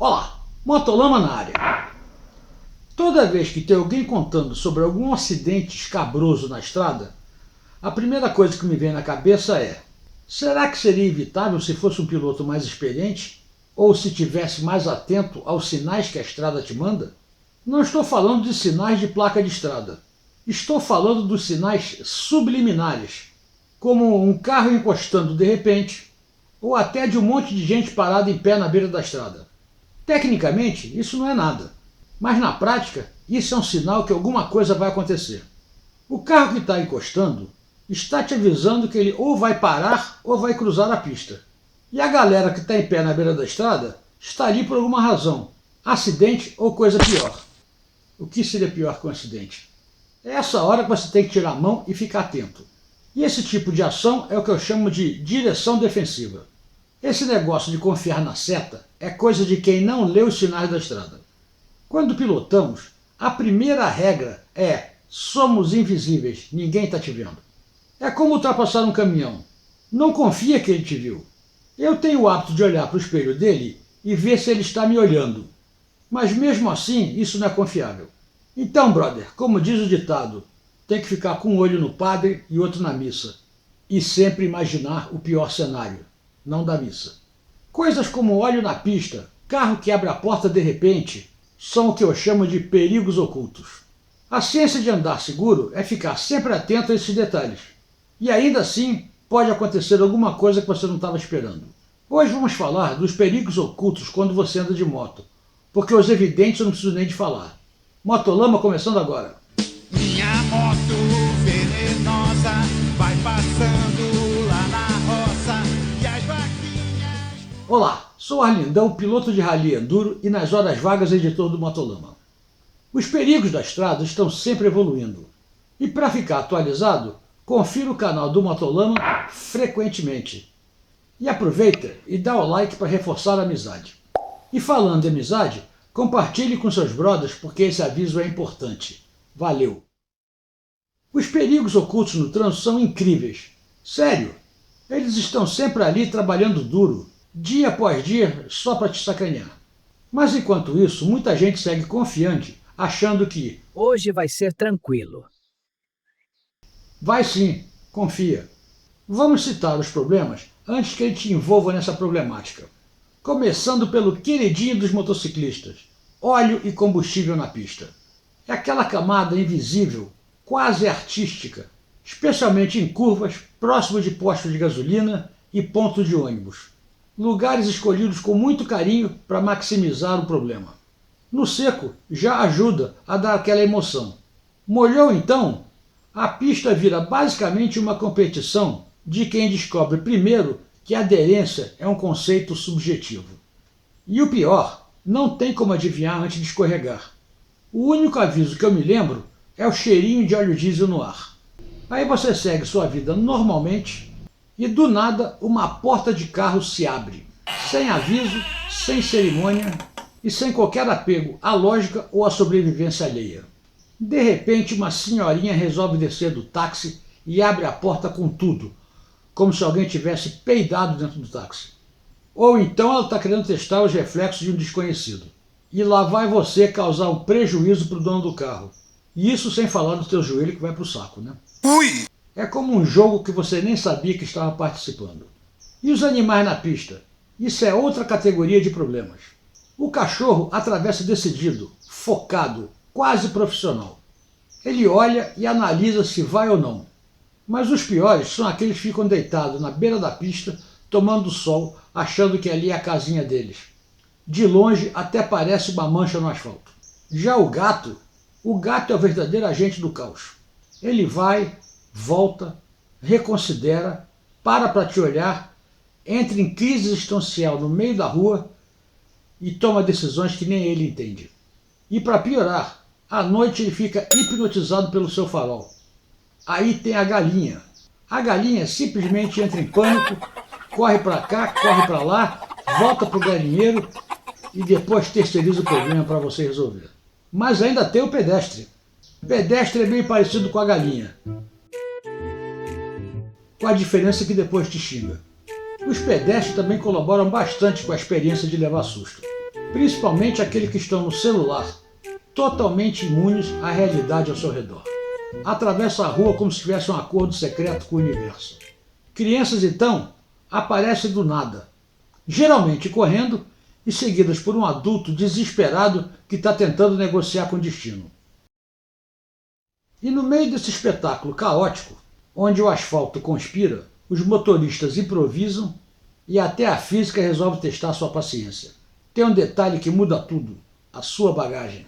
Olá, Motolama na área. Toda vez que tem alguém contando sobre algum acidente escabroso na estrada, a primeira coisa que me vem na cabeça é: será que seria evitável se fosse um piloto mais experiente? Ou se tivesse mais atento aos sinais que a estrada te manda? Não estou falando de sinais de placa de estrada. Estou falando dos sinais subliminares, como um carro encostando de repente, ou até de um monte de gente parada em pé na beira da estrada. Tecnicamente, isso não é nada, mas na prática, isso é um sinal que alguma coisa vai acontecer. O carro que está encostando está te avisando que ele ou vai parar ou vai cruzar a pista. E a galera que está em pé na beira da estrada está ali por alguma razão, acidente ou coisa pior. O que seria pior que um acidente? É essa hora que você tem que tirar a mão e ficar atento. E esse tipo de ação é o que eu chamo de direção defensiva. Esse negócio de confiar na seta é coisa de quem não lê os sinais da estrada. Quando pilotamos, a primeira regra é: somos invisíveis, ninguém está te vendo. É como ultrapassar um caminhão. Não confia que ele te viu. Eu tenho o hábito de olhar para o espelho dele e ver se ele está me olhando. Mas mesmo assim, isso não é confiável. Então, brother, como diz o ditado, tem que ficar com um olho no padre e outro na missa. E sempre imaginar o pior cenário, não da missa. Coisas como óleo na pista, carro que abre a porta de repente, são o que eu chamo de perigos ocultos. A ciência de andar seguro é ficar sempre atento a esses detalhes. E ainda assim, pode acontecer alguma coisa que você não estava esperando. Hoje vamos falar dos perigos ocultos quando você anda de moto, porque os evidentes eu não preciso nem de falar. Motolama começando agora. Minha moto venenosa vai passando lá na roça e as vaquinhas... Olá, sou Arlindão, piloto de rally enduro e nas horas vagas editor do Motolama. Os perigos da estrada estão sempre evoluindo. E para ficar atualizado, confira o canal do Motolama frequentemente. E aproveita e dá o like para reforçar a amizade. E falando de amizade, compartilhe com seus brothers porque esse aviso é importante. Valeu! Os perigos ocultos no trânsito são incríveis. Sério, eles estão sempre ali trabalhando duro, dia após dia, só para te sacanear. Mas enquanto isso, muita gente segue confiante, achando que hoje vai ser tranquilo. Vai sim, confia. Vamos citar os problemas antes que ele te envolva nessa problemática. Começando pelo queridinho dos motociclistas: óleo e combustível na pista. É aquela camada invisível, quase artística, especialmente em curvas, próximo de postos de gasolina e pontos de ônibus. Lugares escolhidos com muito carinho para maximizar o problema. No seco, já ajuda a dar aquela emoção. Molhou então? A pista vira basicamente uma competição de quem descobre primeiro que a aderência é um conceito subjetivo. E o pior, não tem como adivinhar antes de escorregar. O único aviso que eu me lembro é o cheirinho de óleo diesel no ar. Aí você segue sua vida normalmente e do nada uma porta de carro se abre. Sem aviso, sem cerimônia e sem qualquer apego à lógica ou à sobrevivência alheia. De repente, uma senhorinha resolve descer do táxi e abre a porta com tudo, como se alguém tivesse peidado dentro do táxi. Ou então ela está querendo testar os reflexos de um desconhecido. E lá vai você causar um prejuízo para o dono do carro. E isso sem falar do teu joelho que vai para o saco, né? Ui! É como um jogo que você nem sabia que estava participando. E os animais na pista? Isso é outra categoria de problemas. O cachorro atravessa decidido, focado, quase profissional. Ele olha e analisa se vai ou não. Mas os piores são aqueles que ficam deitados na beira da pista, tomando sol, achando que ali é a casinha deles. De longe até parece uma mancha no asfalto. Já o gato é o verdadeiro agente do caos. Ele vai, volta, reconsidera, para te olhar, entra em crise existencial no meio da rua e toma decisões que nem ele entende. E para piorar, à noite ele fica hipnotizado pelo seu farol. Aí tem a galinha. A galinha simplesmente entra em pânico, corre para cá, corre para lá, volta para o galinheiro e depois terceiriza o problema para você resolver. Mas ainda tem o pedestre. O pedestre é bem parecido com a galinha, com a diferença que depois te xinga. Os pedestres também colaboram bastante com a experiência de levar susto. principalmente aqueles que estão no celular, totalmente imunes à realidade ao seu redor. Atravessa a rua como se tivesse um acordo secreto com o universo. Crianças, então, aparecem do nada, geralmente correndo e seguidas por um adulto desesperado que está tentando negociar com o destino. E no meio desse espetáculo caótico, onde o asfalto conspira, os motoristas improvisam e até a física resolve testar sua paciência. Tem um detalhe que muda tudo: a sua bagagem.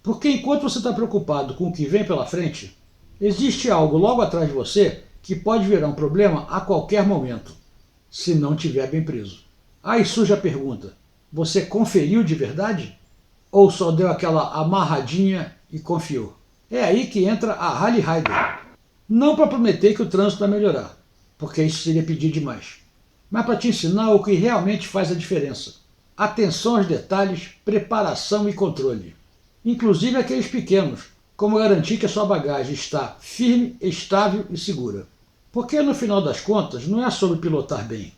Porque enquanto você está preocupado com o que vem pela frente, existe algo logo atrás de você que pode virar um problema a qualquer momento, se não estiver bem preso. Aí surge a pergunta: você conferiu de verdade? Ou só deu aquela amarradinha e confiou? É aí que entra a Harley Rider. Não para prometer que o trânsito vai melhorar, porque isso seria pedir demais, mas para te ensinar o que realmente faz a diferença. Atenção aos detalhes, preparação e controle. Inclusive aqueles pequenos, como garantir que a sua bagagem está firme, estável e segura. Porque no final das contas não é sobre pilotar bem,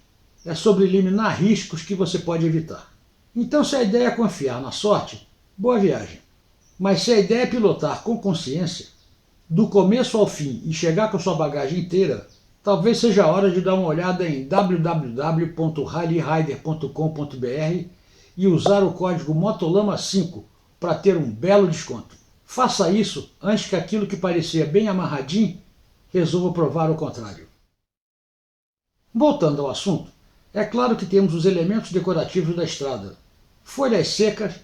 é sobre eliminar riscos que você pode evitar. Então, se a ideia é confiar na sorte, boa viagem. Mas se a ideia é pilotar com consciência, do começo ao fim e chegar com a sua bagagem inteira, talvez seja a hora de dar uma olhada em www.harleyrider.com.br e usar o código MOTOLAMA5 para ter um belo desconto. Faça isso antes que aquilo que parecia bem amarradinho resolva provar o contrário. Voltando ao assunto, é claro que temos os elementos decorativos da estrada: folhas secas,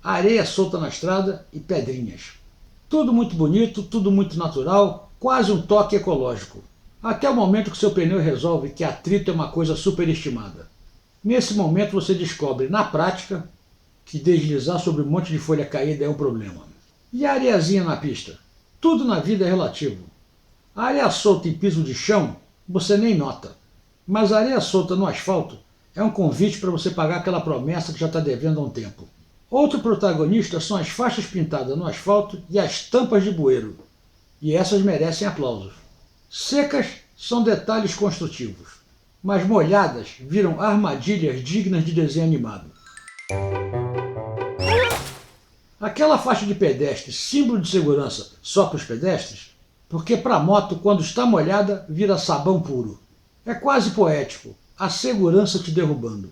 areia solta na estrada e pedrinhas. Tudo muito bonito, tudo muito natural, quase um toque ecológico. Até o momento que seu pneu resolve que atrito é uma coisa superestimada. Nesse momento você descobre, na prática, que deslizar sobre um monte de folha caída é um problema. E a areiazinha na pista? Tudo na vida é relativo. A areia solta em piso de chão, você nem nota. Mas a areia solta no asfalto é um convite para você pagar aquela promessa que já está devendo há um tempo. Outro protagonista são as faixas pintadas no asfalto e as tampas de bueiro. E essas merecem aplausos. Secas são detalhes construtivos, mas molhadas viram armadilhas dignas de desenho animado. Aquela faixa de pedestre, símbolo de segurança só para os pedestres, porque para a moto, quando está molhada, vira sabão puro. É quase poético, a segurança te derrubando.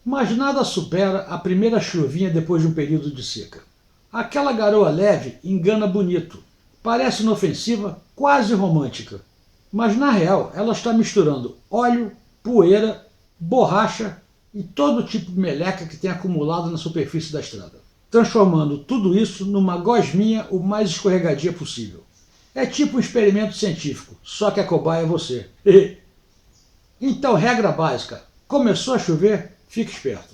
Mas nada supera a primeira chuvinha depois de um período de seca. Aquela garoa leve engana bonito, parece inofensiva, quase romântica. Mas na real ela está misturando óleo, poeira, borracha e todo tipo de meleca que tem acumulado na superfície da estrada, transformando tudo isso numa gosminha o mais escorregadia possível. É tipo um experimento científico, só que a cobaia é você. Então, regra básica: começou a chover, fique esperto.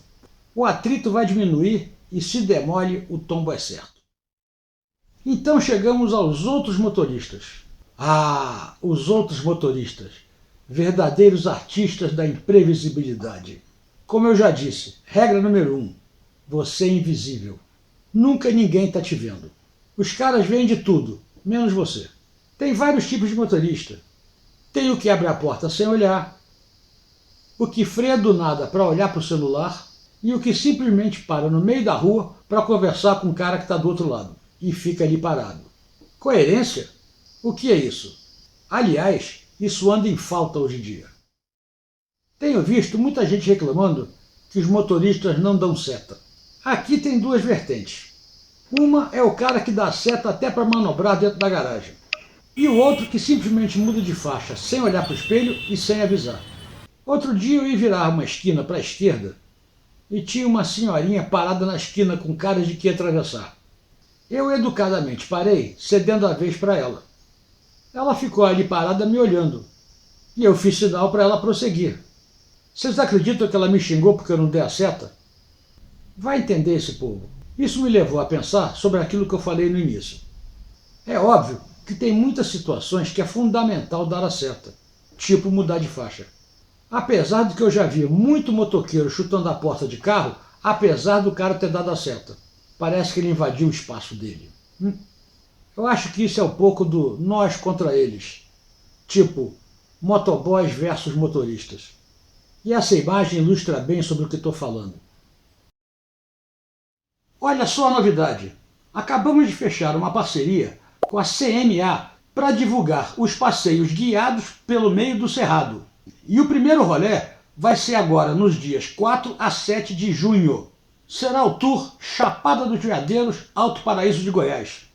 O atrito vai diminuir e, se demole, o tombo é certo. Então chegamos aos outros motoristas. Ah, os outros motoristas, verdadeiros artistas da imprevisibilidade. Como eu já disse, regra número 1, você é invisível. Nunca ninguém está te vendo. Os caras veem de tudo, menos você. Tem vários tipos de motorista. Tem o que abre a porta sem olhar, o que freia do nada para olhar para o celular e o que simplesmente para no meio da rua para conversar com o cara que está do outro lado e fica ali parado. Coerência? O que é isso? Aliás, isso anda em falta hoje em dia. Tenho visto muita gente reclamando que os motoristas não dão seta. Aqui tem duas vertentes. Uma é o cara que dá seta até para manobrar dentro da garagem. E o outro que simplesmente muda de faixa sem olhar para o espelho e sem avisar. Outro dia eu ia virar uma esquina para a esquerda e tinha uma senhorinha parada na esquina com cara de que ia atravessar. Eu educadamente parei, cedendo a vez para ela. Ela ficou ali parada me olhando e eu fiz sinal para ela prosseguir. Vocês acreditam que ela me xingou porque eu não dei a seta? Vai entender esse povo. Isso me levou a pensar sobre aquilo que eu falei no início. É óbvio que tem muitas situações que é fundamental dar a seta, tipo mudar de faixa. Apesar de que eu já vi muito motoqueiro chutando a porta de carro, apesar do cara ter dado a seta. Parece que ele invadiu o espaço dele. Eu acho que isso é um pouco do nós contra eles. Tipo, motoboys versus motoristas. E essa imagem ilustra bem sobre o que estou falando. Olha só a novidade. Acabamos de fechar uma parceria com a CMA para divulgar os passeios guiados pelo meio do Cerrado. E o primeiro rolê vai ser agora nos dias 4 a 7 de junho. Será o tour Chapada dos Veadeiros, Alto Paraíso de Goiás.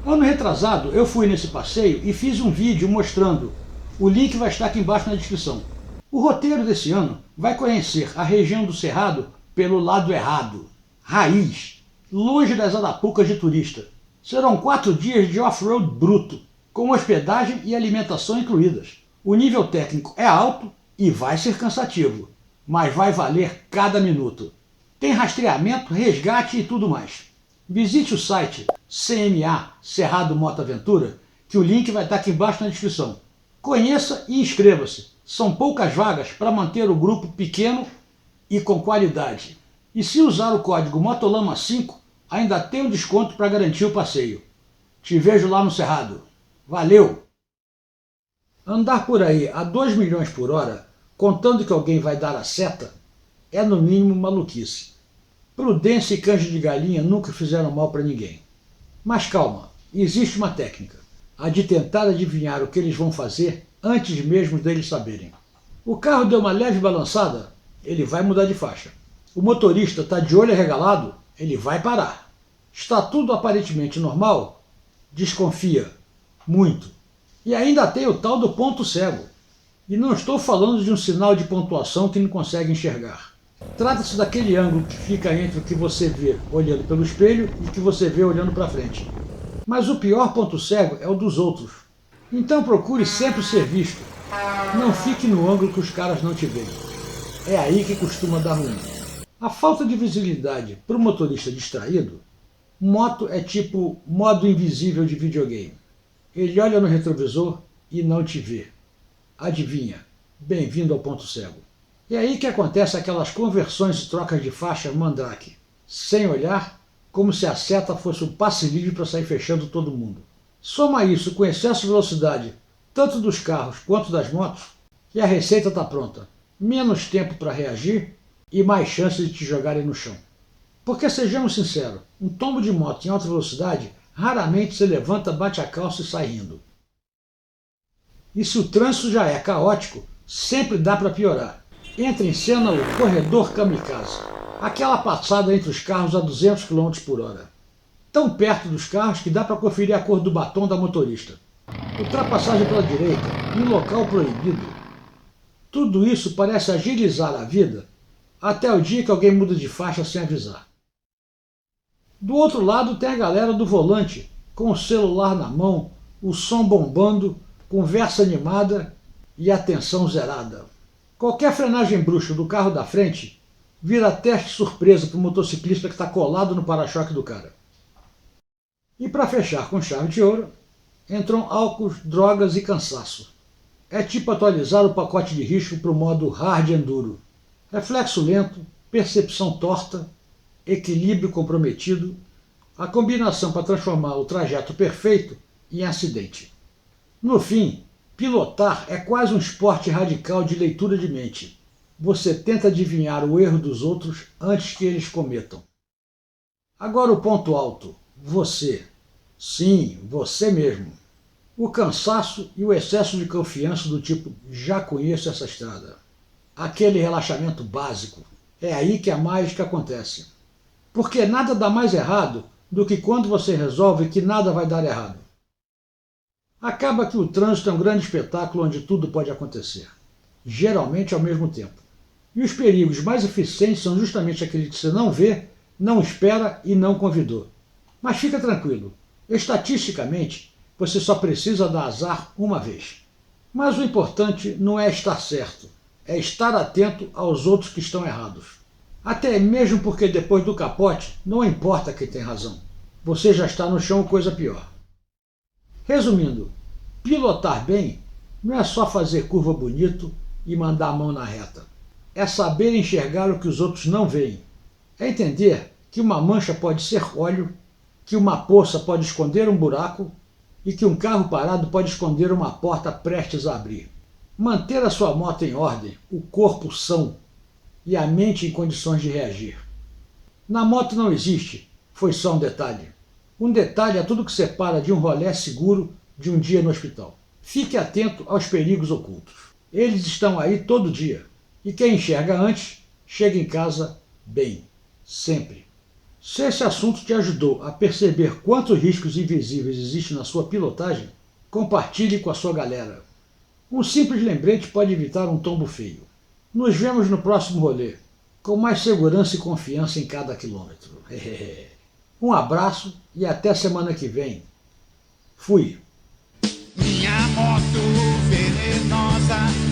Ano retrasado eu fui nesse passeio e fiz um vídeo mostrando. O link vai estar aqui embaixo na descrição. O roteiro desse ano vai conhecer a região do Cerrado pelo lado errado, raiz, longe das arapucas de turista. Serão 4 dias de off-road bruto, com hospedagem e alimentação incluídas. O nível técnico é alto e vai ser cansativo, mas vai valer cada minuto. Tem rastreamento, resgate e tudo mais. Visite o site CMA Cerrado Moto Aventura, que o link vai estar aqui embaixo na descrição. Conheça e inscreva-se. São poucas vagas para manter o grupo pequeno e com qualidade. E se usar o código MOTOLAMA5, ainda tem um desconto para garantir o passeio. Te vejo lá no Cerrado. Valeu! Andar por aí a 2 milhões por hora, contando que alguém vai dar a seta, é no mínimo maluquice. Prudência e canja de galinha nunca fizeram mal para ninguém. Mas calma, existe uma técnica, a de tentar adivinhar o que eles vão fazer antes mesmo deles saberem. O carro deu uma leve balançada, ele vai mudar de faixa. O motorista está de olho arregalado, ele vai parar. Está tudo aparentemente normal? Desconfia. Muito. E ainda tem o tal do ponto cego. E não estou falando de um sinal de pontuação que não consegue enxergar. Trata-se daquele ângulo que fica entre o que você vê olhando pelo espelho e o que você vê olhando para frente. Mas o pior ponto cego é o dos outros. Então procure sempre ser visto. Não fique no ângulo que os caras não te veem. É aí que costuma dar ruim. A falta de visibilidade para o motorista distraído, moto é tipo modo invisível de videogame. Ele olha no retrovisor e não te vê. Adivinha, bem-vindo ao ponto cego. É aí que acontece aquelas conversões e trocas de faixa mandrake. Sem olhar, como se a seta fosse um passe livre para sair fechando todo mundo. Soma isso com excesso de velocidade, tanto dos carros quanto das motos, e a receita está pronta. Menos tempo para reagir e mais chances de te jogarem no chão. Porque sejamos sinceros, um tombo de moto em alta velocidade raramente se levanta, bate a calça e sai rindo. E se o trânsito já é caótico, sempre dá para piorar. Entra em cena o corredor kamikaze, aquela passada entre os carros a 200 km por hora. Tão perto dos carros que dá para conferir a cor do batom da motorista. Ultrapassagem pela direita, em local proibido. Tudo isso parece agilizar a vida até o dia que alguém muda de faixa sem avisar. Do outro lado tem a galera do volante, com o celular na mão, o som bombando, conversa animada e atenção zerada. Qualquer frenagem brusca do carro da frente vira teste surpresa para o motociclista que está colado no para-choque do cara. E para fechar com chave de ouro, entram álcool, drogas e cansaço. É tipo atualizar o pacote de risco para o modo hard enduro. Reflexo lento, percepção torta, equilíbrio comprometido, a combinação para transformar o trajeto perfeito em acidente. No fim, pilotar é quase um esporte radical de leitura de mente. Você tenta adivinhar o erro dos outros antes que eles cometam. Agora o ponto alto, você. Sim, você mesmo. O cansaço e o excesso de confiança do tipo, já conheço essa estrada. Aquele relaxamento básico. É aí que a mágica acontece. Porque nada dá mais errado do que quando você resolve que nada vai dar errado. Acaba que o trânsito é um grande espetáculo onde tudo pode acontecer, geralmente ao mesmo tempo. E os perigos mais eficientes são justamente aqueles que você não vê, não espera e não convidou. Mas fica tranquilo, estatisticamente, você só precisa dar azar uma vez. Mas o importante não é estar certo, é estar atento aos outros que estão errados. Até mesmo porque depois do capote, não importa quem tem razão. Você já está no chão ou coisa pior. Resumindo, pilotar bem não é só fazer curva bonito e mandar a mão na reta. É saber enxergar o que os outros não veem. É entender que uma mancha pode ser óleo, que uma poça pode esconder um buraco e que um carro parado pode esconder uma porta prestes a abrir. Manter a sua moto em ordem, o corpo são e a mente em condições de reagir. Na moto não existe Foi só um detalhe. Um detalhe é tudo que separa de um rolê seguro de um dia no hospital. Fique atento aos perigos ocultos. Eles estão aí todo dia. E quem enxerga antes, chega em casa bem. Sempre. Se esse assunto te ajudou a perceber quantos riscos invisíveis existem na sua pilotagem, compartilhe com a sua galera. Um simples lembrete pode evitar um tombo feio. Nos vemos no próximo rolê, com mais segurança e confiança em cada quilômetro. Um abraço e até semana que vem. Fui! Minha moto venenosa